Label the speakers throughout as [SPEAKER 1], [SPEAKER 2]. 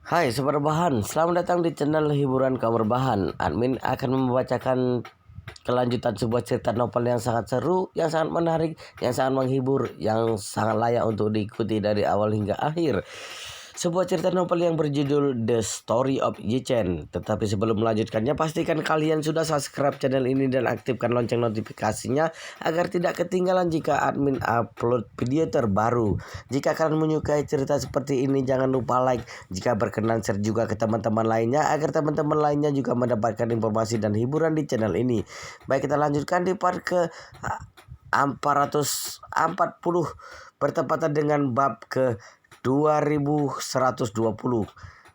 [SPEAKER 1] Hai Sobat Rebahan, selamat datang di channel hiburan kaum rebahan. Admin akan membacakan kelanjutan sebuah cerita novel yang sangat seru, yang sangat menarik, yang sangat menghibur, yang sangat layak untuk diikuti dari awal hingga akhir. Sebuah cerita novel yang berjudul The Story of Yi-Chen. Tetapi sebelum melanjutkannya, pastikan kalian sudah subscribe channel ini dan aktifkan lonceng notifikasinya agar tidak ketinggalan jika admin upload video terbaru. Jika kalian menyukai cerita seperti ini, jangan lupa like. Jika berkenan, share juga ke teman-teman lainnya agar teman-teman lainnya juga mendapatkan informasi dan hiburan di channel ini. Baik, kita lanjutkan di part ke 440 bertepatan dengan bab ke 2120.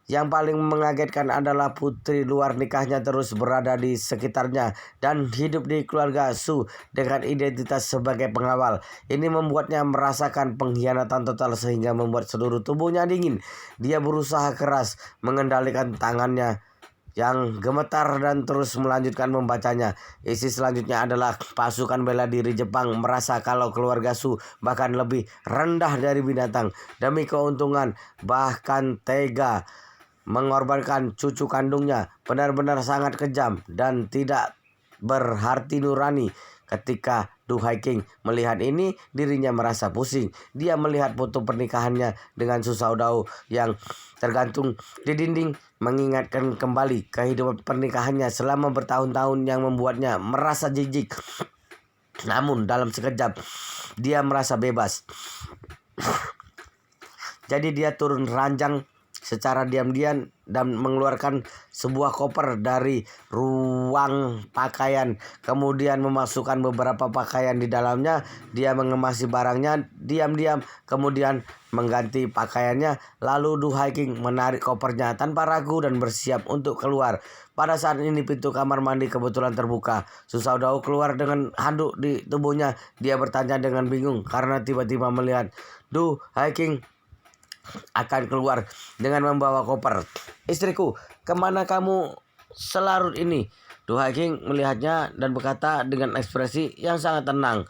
[SPEAKER 1] Yang paling mengagetkan adalah putri luar nikahnya terus berada di sekitarnya dan hidup di keluarga Su dengan identitas sebagai pengawal. Ini membuatnya merasakan pengkhianatan total sehingga membuat seluruh tubuhnya dingin. Dia berusaha keras mengendalikan tangannya yang gemetar dan terus melanjutkan membacanya. Isi selanjutnya adalah pasukan bela diri Jepang merasa kalau keluarga Su bahkan lebih rendah dari binatang demi keuntungan, bahkan tega mengorbankan cucu kandungnya. Benar-benar sangat kejam dan tidak berarti nurani. Ketika Du Haking melihat ini, dirinya merasa pusing. Dia melihat foto pernikahannya dengan Su Shaodao yang tergantung di dinding, mengingatkan kembali kehidupan pernikahannya selama bertahun-tahun yang membuatnya merasa jijik. Namun dalam sekejap dia merasa bebas. Jadi dia turun ranjang secara diam-diam dan mengeluarkan sebuah koper dari ruang pakaian. Kemudian memasukkan beberapa pakaian di dalamnya. Dia mengemasi barangnya diam-diam, kemudian mengganti pakaiannya. Lalu Du Haking menarik kopernya tanpa ragu dan bersiap untuk keluar. Pada saat ini pintu kamar mandi kebetulan terbuka. Su Shaodao keluar dengan handuk di tubuhnya. Dia bertanya dengan bingung karena tiba-tiba melihat Du Haking akan keluar dengan membawa koper. "Istriku, kemana kamu selarut ini?" Du Haking melihatnya dan berkata dengan ekspresi yang sangat tenang,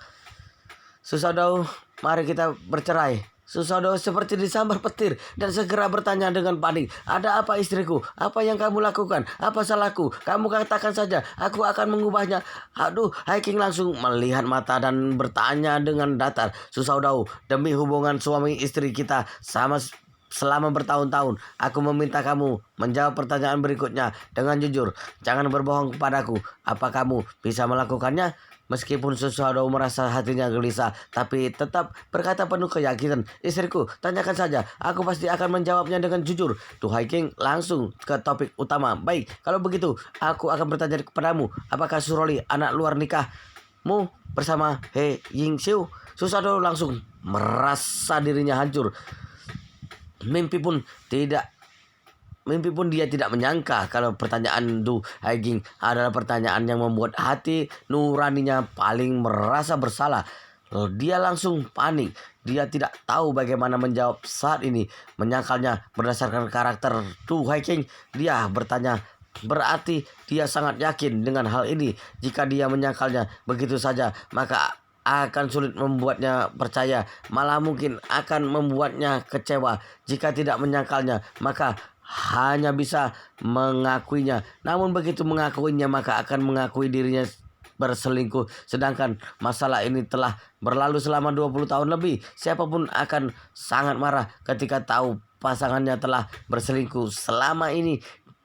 [SPEAKER 1] "Su Shaodao, mari kita bercerai." Su Shaodao seperti disambar petir dan segera bertanya dengan panik, "Ada apa istriku? Apa yang kamu lakukan? Apa salahku? Kamu katakan saja, aku akan mengubahnya." Aduh, Haking langsung melihat mata dan bertanya dengan datar, "Su Shaodao, demi hubungan suami istri kita selama bertahun-tahun, aku meminta kamu menjawab pertanyaan berikutnya dengan jujur. Jangan berbohong kepadaku. Apa kamu bisa melakukannya?" Meskipun Su Shaodao merasa hatinya gelisah, tapi tetap berkata penuh keyakinan, "Istriku, tanyakan saja. Aku pasti akan menjawabnya dengan jujur." Du Haking langsung ke topik utama. "Baik, kalau begitu, aku akan bertanya kepadamu. Apakah Suroli anak luar nikahmu bersama He Yingxiu?" Su Shaodao langsung merasa dirinya hancur. Mimpi pun dia tidak menyangka kalau pertanyaan Du Haking adalah pertanyaan yang membuat hati nuraninya paling merasa bersalah. Lalu dia langsung panik. Dia tidak tahu bagaimana menjawab saat ini. Menyangkalnya berdasarkan karakter Du Haking, dia bertanya, berarti dia sangat yakin dengan hal ini. Jika dia menyangkalnya begitu saja, maka akan sulit membuatnya percaya, malah mungkin akan membuatnya kecewa. Jika tidak menyangkalnya, maka hanya bisa mengakuinya. Namun begitu mengakuinya, maka akan mengakui dirinya berselingkuh. Sedangkan masalah ini telah berlalu selama 20 tahun lebih. Siapapun akan sangat marah ketika tahu pasangannya telah berselingkuh selama ini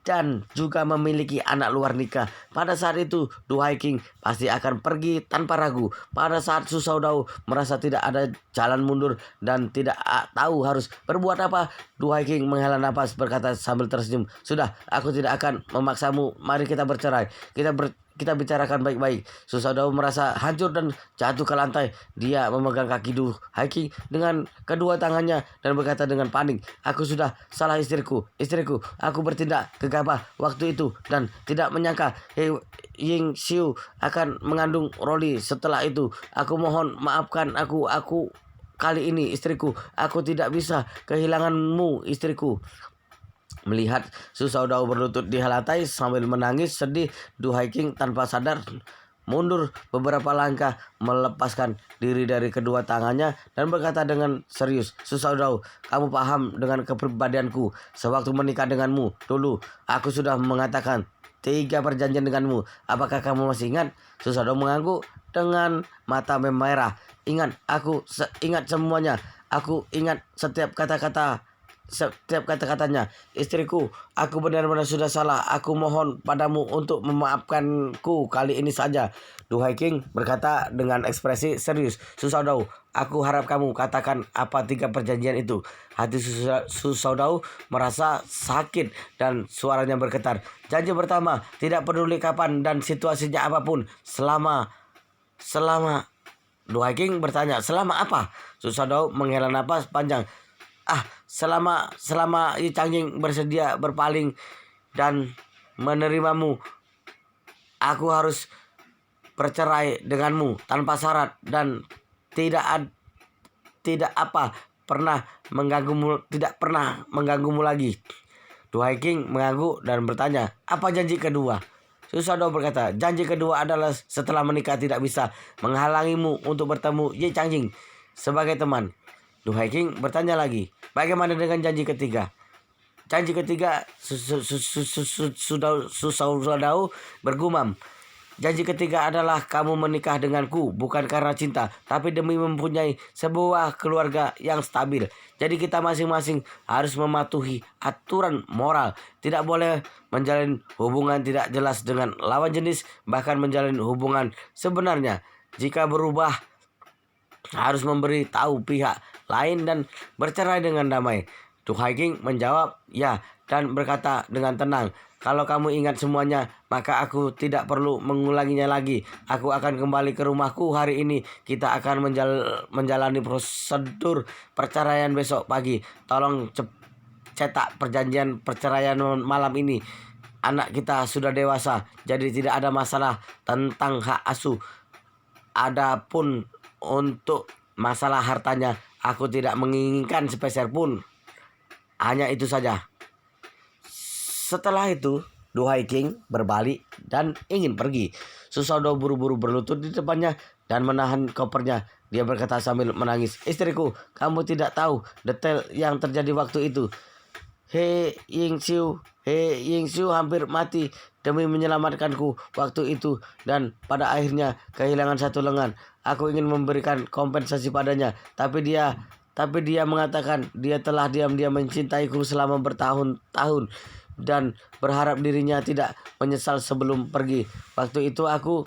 [SPEAKER 1] dan juga memiliki anak luar nikah. Pada saat itu Du Haking pasti akan pergi tanpa ragu. Pada saat Su Shaodao merasa tidak ada jalan mundur dan tidak tahu harus berbuat apa, Du Haking menghela nafas berkata sambil tersenyum, "Sudah, aku tidak akan memaksamu. Mari kita bercerai. Kita bicarakan baik-baik." Su Shaodao merasa hancur dan jatuh ke lantai. Dia memegang kaki Du Haking dengan kedua tangannya dan berkata dengan panik, "Aku sudah salah istriku. Aku bertindak gegabah waktu itu dan tidak menyangka He Yingxiu akan mengandung Roli setelah itu. Aku mohon maafkan aku kali ini istriku. Aku tidak bisa kehilanganmu istriku." Melihat Su Shaodao berlutut di lantai sambil menangis sedih, Du Haking tanpa sadar mundur beberapa langkah, melepaskan diri dari kedua tangannya dan berkata dengan serius, Susaudau, kamu paham dengan kepribadianku. Sewaktu menikah denganmu dulu, aku sudah mengatakan 3 perjanjian denganmu. Apakah kamu masih ingat? Susaudau mengangguk dengan mata memerah. Ingat, ingat semuanya. Aku ingat setiap kata-katanya. Istriku, aku benar-benar sudah salah. Aku mohon padamu untuk memaafkanku kali ini saja. Duhai King, berkata dengan ekspresi serius, Susaudau, aku harap kamu katakan apa 3 perjanjian itu. Hati Susaudau merasa sakit dan suaranya bergetar. Janji pertama, tidak peduli kapan dan situasinya apapun, selama Duhai King bertanya, selama apa? Susaudau menghela napas panjang. Selama Yi Changjing bersedia berpaling dan menerimamu, aku harus bercerai denganmu tanpa syarat dan tidak pernah mengganggumu lagi. Duhai King mengangguk dan bertanya, apa janji kedua? Susaudau berkata, janji kedua adalah setelah menikah tidak bisa menghalangimu untuk bertemu Yi Changjing sebagai teman. Duhai King bertanya lagi, bagaimana dengan janji ketiga? Janji ketiga, Susaudau bergumam. Janji ketiga adalah kamu menikah denganku bukan karena cinta, tapi demi mempunyai sebuah keluarga yang stabil. Jadi kita masing-masing harus mematuhi aturan moral. Tidak boleh menjalin hubungan tidak jelas dengan lawan jenis, bahkan menjalin hubungan sebenarnya. Jika berubah, harus memberi tahu pihak lain dan bercerai dengan damai. Duhai King menjawab ya dan berkata dengan tenang, kalau kamu ingat semuanya, maka aku tidak perlu mengulanginya lagi. Aku akan kembali ke rumahku hari ini. Kita akan menjalani prosedur perceraian besok pagi. Tolong cetak perjanjian perceraian malam ini. Anak kita sudah dewasa, jadi tidak ada masalah tentang hak asuh. Adapun untuk masalah hartanya, aku tidak menginginkan sepeser pun. Hanya itu saja. Setelah itu, Duhai King berbalik dan ingin pergi. Susaudau buru-buru berlutut di depannya dan menahan kopernya. Dia berkata sambil menangis, istriku, kamu tidak tahu detail yang terjadi waktu itu. He Yingxiu hampir mati demi menyelamatkanku waktu itu dan pada akhirnya kehilangan satu lengan. Aku ingin memberikan kompensasi padanya, tapi dia mengatakan dia telah diam-diam mencintaiku selama bertahun-tahun dan berharap dirinya tidak menyesal sebelum pergi. Waktu itu aku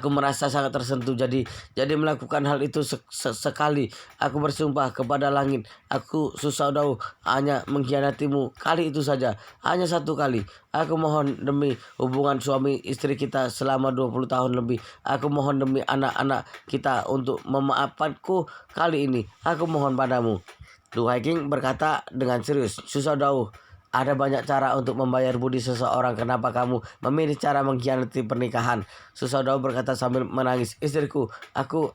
[SPEAKER 1] merasa sangat tersentuh, jadi melakukan hal itu sekali. Aku bersumpah kepada langit, aku Susaudau hanya mengkhianatimu kali itu saja, hanya satu kali. Aku mohon demi hubungan suami istri kita selama 20 tahun lebih. Aku mohon demi anak-anak kita untuk memaafkanku kali ini. Aku mohon padamu. Duhai King berkata dengan serius, Susaudau, ada banyak cara untuk membayar budi seseorang. Kenapa kamu memilih cara mengkhianati pernikahan? Susaudau berkata sambil menangis. Istriku, aku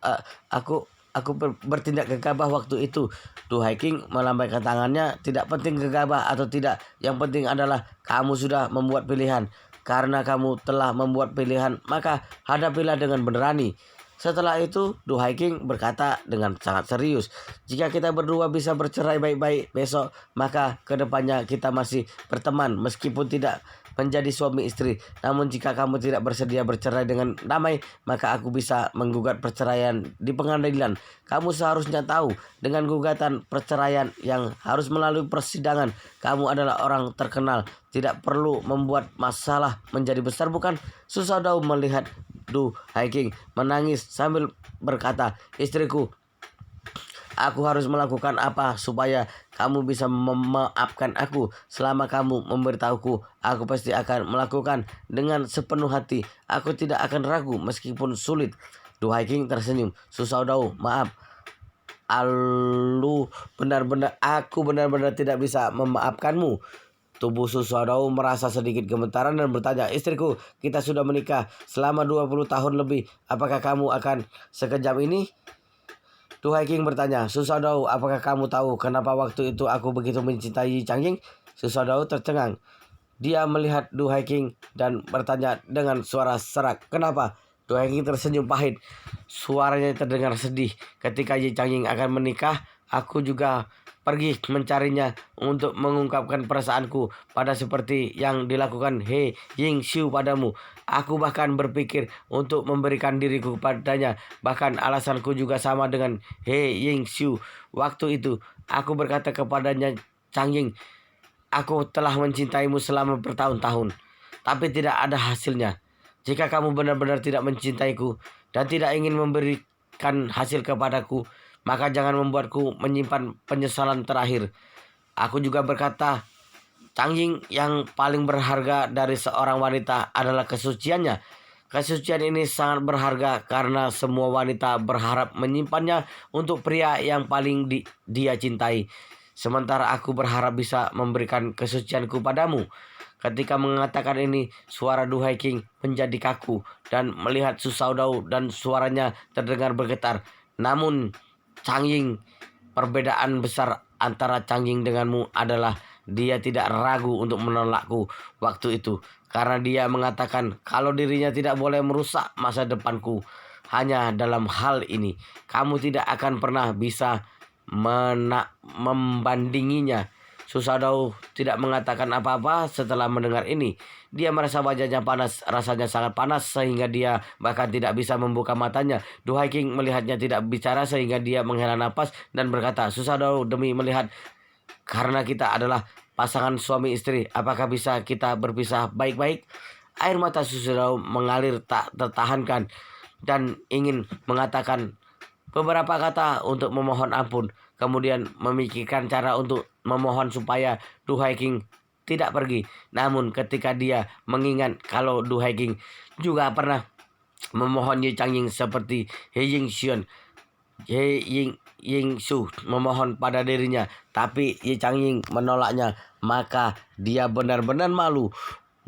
[SPEAKER 1] bertindak gegabah waktu itu. Duhai King melambaikan tangannya. Tidak penting gegabah atau tidak. Yang penting adalah kamu sudah membuat pilihan. Karena kamu telah membuat pilihan, maka hadapilah dengan berani. Setelah itu, Duhai King berkata dengan sangat serius, jika kita berdua bisa bercerai baik-baik besok, maka kedepannya kita masih berteman meskipun tidak menjadi suami istri. Namun jika kamu tidak bersedia bercerai dengan damai, maka aku bisa menggugat perceraian di pengadilan. Kamu seharusnya tahu, dengan gugatan perceraian yang harus melalui persidangan, kamu adalah orang terkenal. Tidak perlu membuat masalah menjadi besar, bukan? Susaudau melihat Duhai King menangis sambil berkata, istriku, aku harus melakukan apa supaya kamu bisa memaafkan aku? Selama kamu memberitahuku, aku pasti akan melakukan dengan sepenuh hati. Aku tidak akan ragu meskipun sulit. Duhai King tersenyum. Susaudau, maaf. Aku benar-benar tidak bisa memaafkanmu. Tubuh Susaudau merasa sedikit gemetaran dan bertanya, istriku, kita sudah menikah selama 20 tahun lebih. Apakah kamu akan sekejam ini? Duhai King bertanya, Susaudau, apakah kamu tahu kenapa waktu itu aku begitu mencintai Yi Changjing? Susaudau tercengang. Dia melihat Duhai King dan bertanya dengan suara serak, kenapa? Du Haiking tersenyum pahit. Suaranya terdengar sedih. Ketika Ye Changying akan menikah, aku juga pergi mencarinya untuk mengungkapkan perasaanku pada seperti yang dilakukan He Ying-Xiu padamu. Aku bahkan berpikir untuk memberikan diriku kepadanya. Bahkan alasanku juga sama dengan He Ying-Xiu. Waktu itu, aku berkata kepadanya, Changying, aku telah mencintaimu selama bertahun-tahun, tapi tidak ada hasilnya. Jika kamu benar-benar tidak mencintaiku dan tidak ingin memberikan hasil kepadaku, maka jangan membuatku menyimpan penyesalan terakhir. Aku juga berkata, Changying, yang paling berharga dari seorang wanita adalah kesuciannya. Kesucian ini sangat berharga karena semua wanita berharap menyimpannya untuk pria yang paling dia cintai. Sementara aku berharap bisa memberikan kesucianku padamu. Ketika mengatakan ini, suara Du Haiking menjadi kaku dan melihat Su Shaodao dan suaranya terdengar bergetar. Namun, Changying, perbedaan besar antara Changying denganmu adalah dia tidak ragu untuk menolakku waktu itu. Karena dia mengatakan kalau dirinya tidak boleh merusak masa depanku. Hanya dalam hal ini, kamu tidak akan pernah bisa membandinginya. Su Shaodao tidak mengatakan apa-apa setelah mendengar ini. Dia merasa wajahnya panas, rasanya sangat panas sehingga dia bahkan tidak bisa membuka matanya. Du Haiking melihatnya tidak bicara sehingga dia menghela napas dan berkata, Su Shaodao, demi melihat, karena kita adalah pasangan suami istri, apakah bisa kita berpisah baik-baik? Air mata Su Shaodao mengalir tak tertahankan dan ingin mengatakan beberapa kata untuk memohon ampun. Kemudian memikirkan cara untuk memohon supaya Du Haiking tidak pergi. Namun ketika dia mengingat kalau Du Haiking juga pernah memohon Ye Changying seperti He Ying-Xiu memohon pada dirinya, tapi Ye Changying menolaknya, maka dia benar-benar malu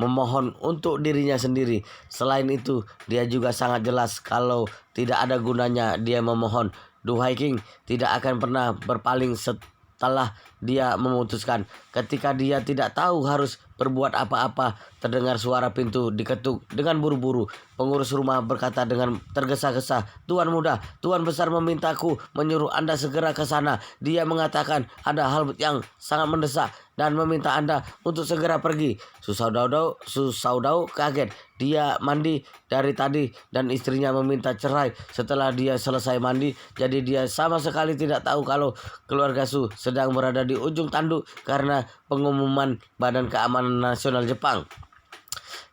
[SPEAKER 1] memohon untuk dirinya sendiri. Selain itu, dia juga sangat jelas kalau tidak ada gunanya dia memohon. Du Haiking tidak akan pernah berpaling setelah dia memutuskan. Ketika dia tidak tahu harus berbuat apa-apa, terdengar suara pintu diketuk dengan buru-buru. Pengurus rumah berkata dengan tergesa-gesa, Tuan muda, Tuan besar memintaku menyuruh Anda segera ke sana. Dia mengatakan ada hal yang sangat mendesak dan meminta Anda untuk segera pergi. Su Shaodao kaget. Dia mandi dari tadi dan istrinya meminta cerai setelah dia selesai mandi. Jadi dia sama sekali tidak tahu kalau keluarga Su sedang berada di ujung tanduk karena pengumuman Badan Keamanan Nasional Jepang.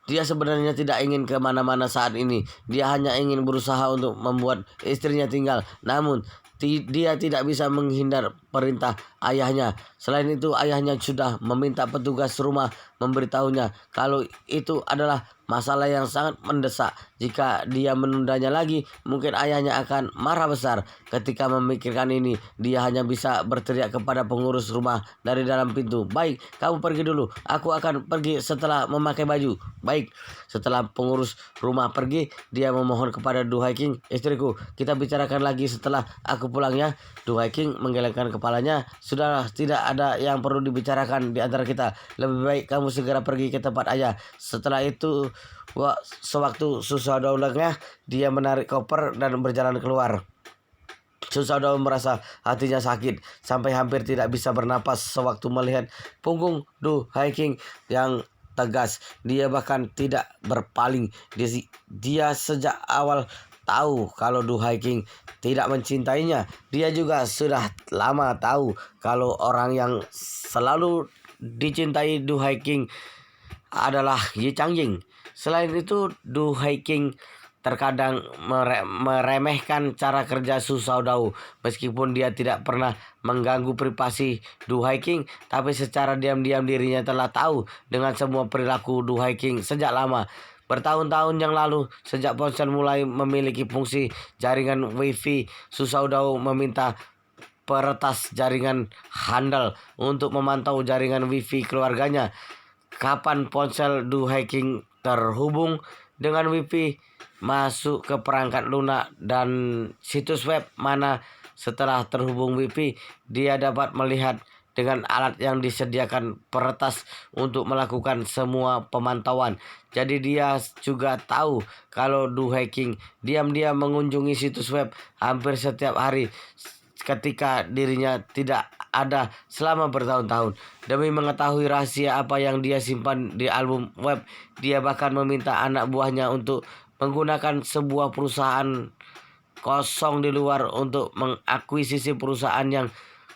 [SPEAKER 1] Dia sebenarnya tidak ingin kemana-mana saat ini. Dia hanya ingin berusaha untuk membuat istrinya tinggal. Namun dia tidak bisa menghindar perintah ayahnya. Selain itu, ayahnya sudah meminta petugas rumah memberitahunya kalau itu adalah masalah yang sangat mendesak. Jika dia menundanya lagi, mungkin ayahnya akan marah besar. Ketika memikirkan ini, dia hanya bisa berteriak kepada pengurus rumah dari dalam pintu, Baik, kamu pergi dulu. Aku akan pergi setelah memakai baju. Baik. Setelah pengurus rumah pergi, dia memohon kepada Du Haiking, Istriku, kita bicarakan lagi setelah aku pulang ya. Du Haiking menggelengkan kepalanya. Sudahlah, tidak ada yang perlu dibicarakan di antara kita. Lebih baik kamu segera pergi ke tempat ayah. Setelah itu, sewaktu Su Shaodao lengah, dia menarik koper dan berjalan keluar. Su Shaodao merasa hatinya sakit sampai hampir tidak bisa bernapas sewaktu melihat punggung Du Haiking yang tegas. Dia bahkan tidak berpaling. Dia sejak awal tahu kalau Du Haiking tidak mencintainya. Dia juga sudah lama tahu kalau orang yang selalu dicintai Du Haiking adalah Ye Changying. Selain itu, Du Haiking terkadang meremehkan cara kerja Su Shaodao. Meskipun dia tidak pernah mengganggu privasi Du Haiking, tapi secara diam-diam dirinya telah tahu dengan semua perilaku Du Haiking sejak lama. Bertahun-tahun yang lalu, sejak ponsel mulai memiliki fungsi jaringan Wi-Fi, Su Shaodao meminta peretas jaringan handal untuk memantau jaringan Wi-Fi keluarganya. Kapan ponsel Du Haiking terhubung dengan Wi-Fi, masuk ke perangkat lunak dan situs web mana setelah terhubung Wi-Fi, dia dapat melihat dengan alat yang disediakan peretas untuk melakukan semua pemantauan. Jadi dia juga tahu kalau Du Haiking diam-diam mengunjungi situs web hampir setiap hari ketika dirinya tidak ada selama bertahun-tahun. Demi mengetahui rahasia apa yang dia simpan di album web, dia bahkan meminta anak buahnya untuk menggunakan sebuah perusahaan kosong di luar untuk mengakuisisi perusahaan yang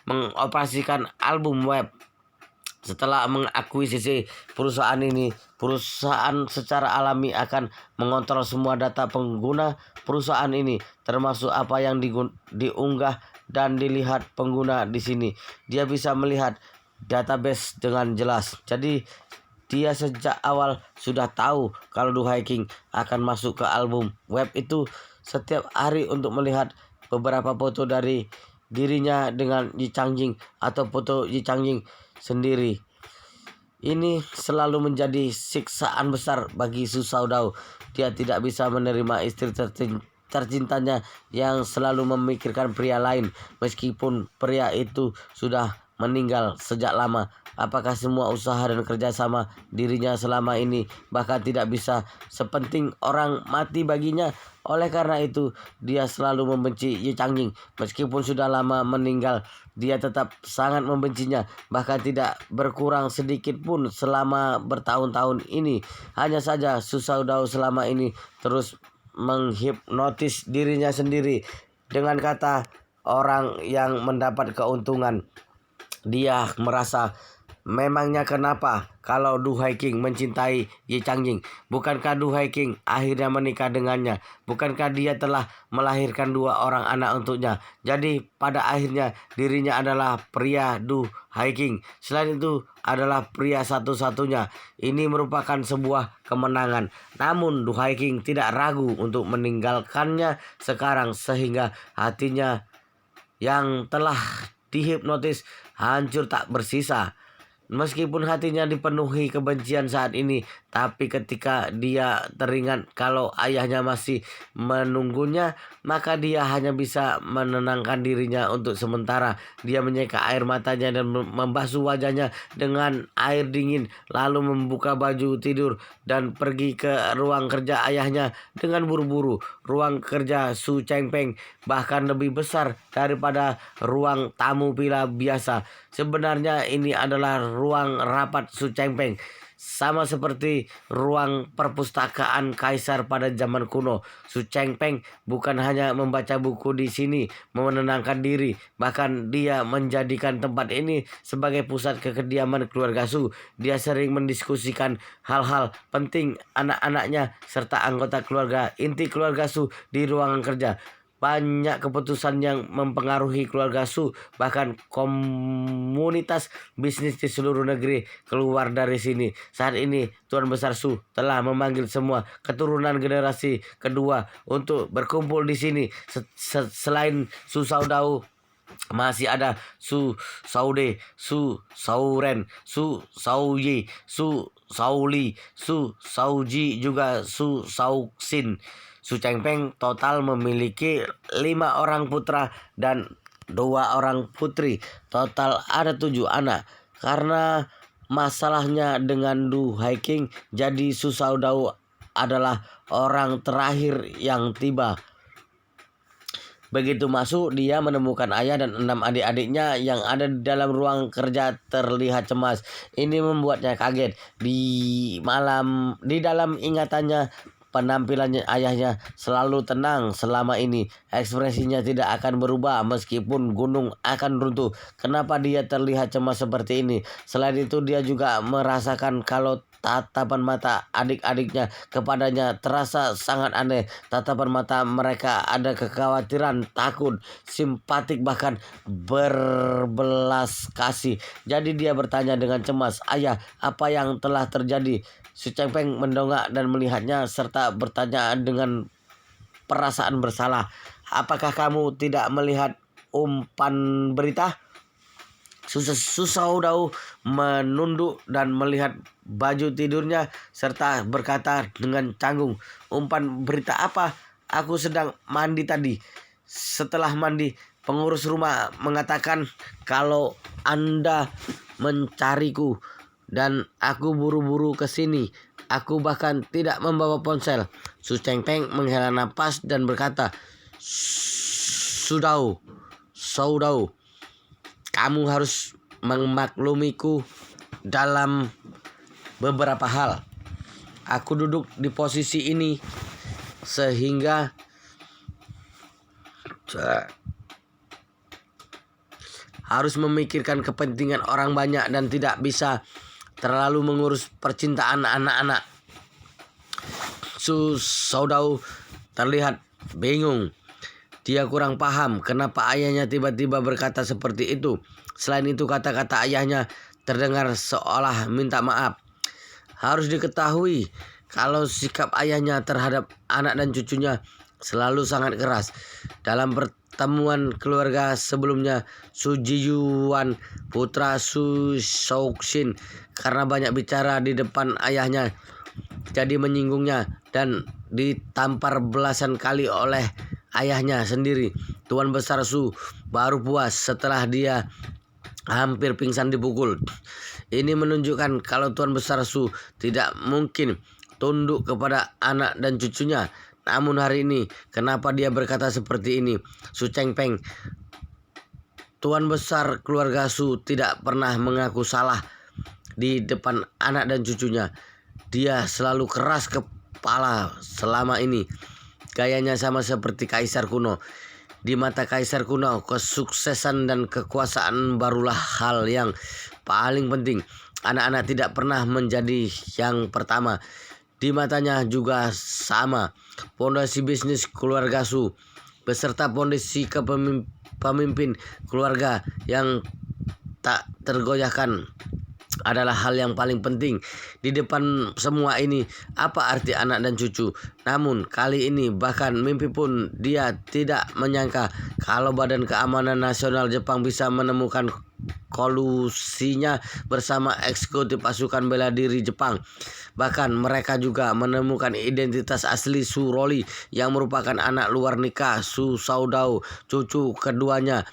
[SPEAKER 1] mengoperasikan album web. Setelah mengakuisisi perusahaan ini, perusahaan secara alami akan mengontrol semua data pengguna perusahaan ini, termasuk apa yang diunggah dan dilihat pengguna di sini. Dia bisa melihat database dengan jelas. Jadi dia sejak awal sudah tahu kalau Du Haiking akan masuk ke album web itu setiap hari untuk melihat beberapa foto dari dirinya dengan Yi Changjing atau foto Yi Changjing sendiri. Ini selalu menjadi siksaan besar bagi Su Shaodao. Dia tidak bisa menerima istri tercintanya yang selalu memikirkan pria lain, meskipun pria itu sudah meninggal sejak lama. Apakah semua usaha dan kerjasama dirinya selama ini bahkan tidak bisa sepenting orang mati baginya? Oleh karena itu, dia selalu membenci Yi Changjing. Meskipun sudah lama meninggal, dia tetap sangat membencinya, bahkan tidak berkurang sedikit pun selama bertahun-tahun ini. Hanya saja Su Shaodao selama ini terus menghipnotis dirinya sendiri dengan kata orang yang mendapat keuntungan. Dia merasa, memangnya kenapa kalau Du Haiking mencintai Yi Changjing? Bukankah Du Haiking akhirnya menikah dengannya? Bukankah dia telah melahirkan 2 orang anak untuknya? Jadi pada akhirnya dirinya adalah pria Du Haiking. Selain itu adalah pria satu-satunya. Ini merupakan sebuah kemenangan. Namun Du Haiking tidak ragu untuk meninggalkannya sekarang, sehingga hatinya yang telah dihipnotis hancur tak bersisa. Meskipun hatinya dipenuhi kebencian saat ini, tapi ketika dia teringat kalau ayahnya masih menunggunya, maka dia hanya bisa menenangkan dirinya untuk sementara. Dia menyeka air matanya dan membasuh wajahnya dengan air dingin, lalu membuka baju tidur dan pergi ke ruang kerja ayahnya dengan buru-buru. Ruang kerja Su Chengpeng bahkan lebih besar daripada ruang tamu villa biasa. Sebenarnya ini adalah ruang rapat Su Chengpeng, sama seperti ruang perpustakaan kaisar pada zaman kuno. Su Chengpeng bukan hanya membaca buku di sini menenangkan diri, bahkan dia menjadikan tempat ini sebagai pusat kediaman keluarga Su. Dia sering mendiskusikan hal-hal penting anak-anaknya serta anggota keluarga inti keluarga Su di ruangan kerja. Banyak keputusan yang mempengaruhi keluarga Su, bahkan komunitas bisnis di seluruh negeri keluar dari sini. Saat ini Tuan Besar Su telah memanggil semua keturunan generasi kedua untuk berkumpul di sini. Selain Su Shaodao, masih ada Su Shaode, Su Shaoren, Su Shaoyi, Su Shaoli, Su Shaoji, juga Su Shaoxin. Su Chengpeng total memiliki 5 orang putra dan 2 orang putri. Total ada 7 anak. Karena masalahnya dengan Du Haiking, jadi Su Shaodao adalah orang terakhir yang tiba. Begitu masuk, dia menemukan ayah dan 6 adik-adiknya yang ada di dalam ruang kerja terlihat cemas. Ini membuatnya kaget. Di dalam ingatannya, penampilannya ayahnya selalu tenang selama ini. Ekspresinya tidak akan berubah meskipun gunung akan runtuh. Kenapa dia terlihat cemas seperti ini? Selain itu, dia juga merasakan kalau tatapan mata adik-adiknya kepadanya terasa sangat aneh. Tatapan mata mereka ada kekhawatiran, takut, simpatik, bahkan berbelas kasih. Jadi dia bertanya dengan cemas, "Ayah, apa yang telah terjadi?" Su Chengpeng mendongak dan melihatnya serta bertanya dengan perasaan bersalah, "Apakah kamu tidak melihat umpan berita?" Su Shaodao menunduk dan melihat baju tidurnya serta berkata dengan canggung, "Umpan berita apa? Aku sedang mandi tadi. Setelah mandi, Pengurus rumah mengatakan kalau Anda mencariku dan aku buru-buru ke sini. Aku bahkan tidak membawa ponsel. Su Chengpeng menghela napas dan berkata, Saudau, kamu harus memaklumiku dalam beberapa hal. Aku duduk di posisi ini sehingga harus memikirkan kepentingan orang banyak dan tidak bisa terlalu mengurus percintaan anak-anak. Su Saudau terlihat bingung. Dia kurang paham kenapa ayahnya tiba-tiba berkata seperti itu. Selain itu, kata-kata ayahnya terdengar seolah minta maaf. Harus diketahui kalau sikap ayahnya terhadap anak dan cucunya selalu sangat keras. Dalam pertemuan keluarga sebelumnya, Su Jiyuan, putra Su Shaoxin, karena banyak bicara di depan ayahnya, jadi menyinggungnya dan ditampar belasan kali oleh ayahnya sendiri. Tuan Besar Su baru puas setelah dia hampir pingsan dipukul. Ini menunjukkan kalau Tuan Besar Su tidak mungkin tunduk kepada anak dan cucunya. Namun hari ini, kenapa dia berkata seperti ini? Su Chengpeng, Tuan Besar keluarga Su, tidak pernah mengaku salah di depan anak dan cucunya. Dia selalu keras kepala selama ini. Gayanya sama seperti kaisar kuno. Di mata kaisar kuno, kesuksesan dan kekuasaan barulah hal yang paling penting. Anak-anak tidak pernah menjadi yang pertama. Di matanya juga sama. Pondasi bisnis keluarga Su beserta pondasi pemimpin keluarga yang tak tergoyahkan adalah hal yang paling penting. Di depan semua ini, apa arti anak dan cucu? Namun kali ini bahkan mimpi pun dia tidak menyangka kalau Badan Keamanan Nasional Jepang bisa menemukan kolusinya bersama eksekutif pasukan bela diri Jepang. Bahkan mereka juga menemukan identitas asli Su Roli yang merupakan anak luar nikah Su Saudau, cucu keduanya.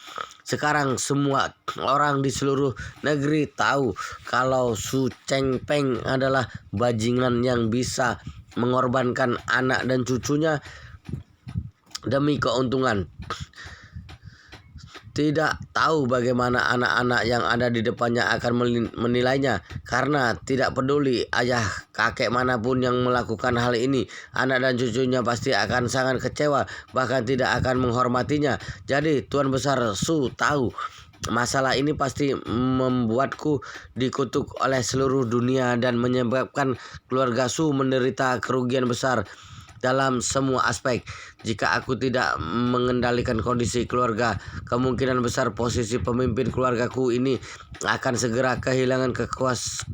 [SPEAKER 1] Sekarang semua orang di seluruh negeri tahu kalau Su Chengpeng adalah bajingan yang bisa mengorbankan anak dan cucunya demi keuntungan. Tidak tahu bagaimana anak-anak yang ada di depannya akan menilainya, karena tidak peduli ayah kakek manapun yang melakukan hal ini, anak dan cucunya pasti akan sangat kecewa, bahkan tidak akan menghormatinya. Jadi Tuan Besar Su tahu masalah ini pasti membuatku dikutuk oleh seluruh dunia dan menyebabkan keluarga Su menderita kerugian besar dalam semua aspek. Jika aku tidak mengendalikan kondisi keluarga, kemungkinan besar posisi pemimpin keluargaku ini akan segera kehilangan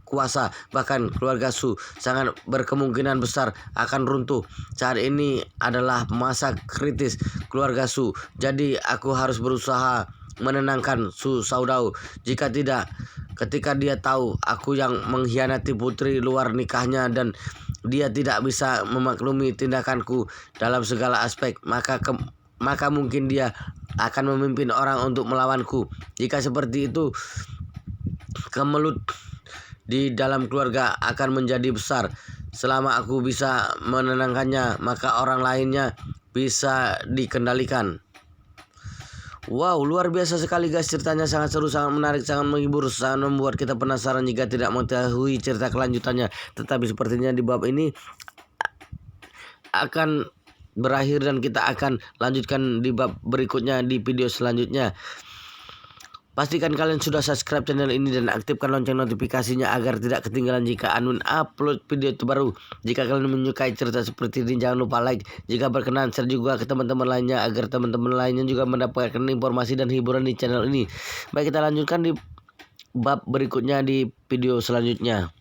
[SPEAKER 1] kuasa. Bahkan keluarga Su sangat berkemungkinan besar akan runtuh. Saat ini adalah masa kritis keluarga Su, jadi aku harus berusaha menenangkan Su Saudau. Jika tidak, ketika dia tahu aku yang mengkhianati putri luar nikahnya dan dia tidak bisa memaklumi tindakanku dalam segala aspek, maka mungkin dia akan memimpin orang untuk melawanku. Jika seperti itu, kemelut di dalam keluarga akan menjadi besar. Selama aku bisa menenangkannya, maka orang lainnya bisa dikendalikan. Wow, luar biasa sekali guys, ceritanya sangat seru, sangat menarik, sangat menghibur, sangat membuat kita penasaran jika tidak mengetahui cerita kelanjutannya. Tetapi sepertinya di bab ini akan berakhir dan kita akan lanjutkan di bab berikutnya di video selanjutnya. Pastikan kalian sudah subscribe channel ini dan aktifkan lonceng notifikasinya agar tidak ketinggalan jika Anun upload video terbaru. Jika kalian menyukai cerita seperti ini, jangan lupa like. Jika berkenan, share juga ke teman-teman lainnya agar teman-teman lainnya juga mendapatkan informasi dan hiburan di channel ini. Baik, kita lanjutkan di bab berikutnya di video selanjutnya.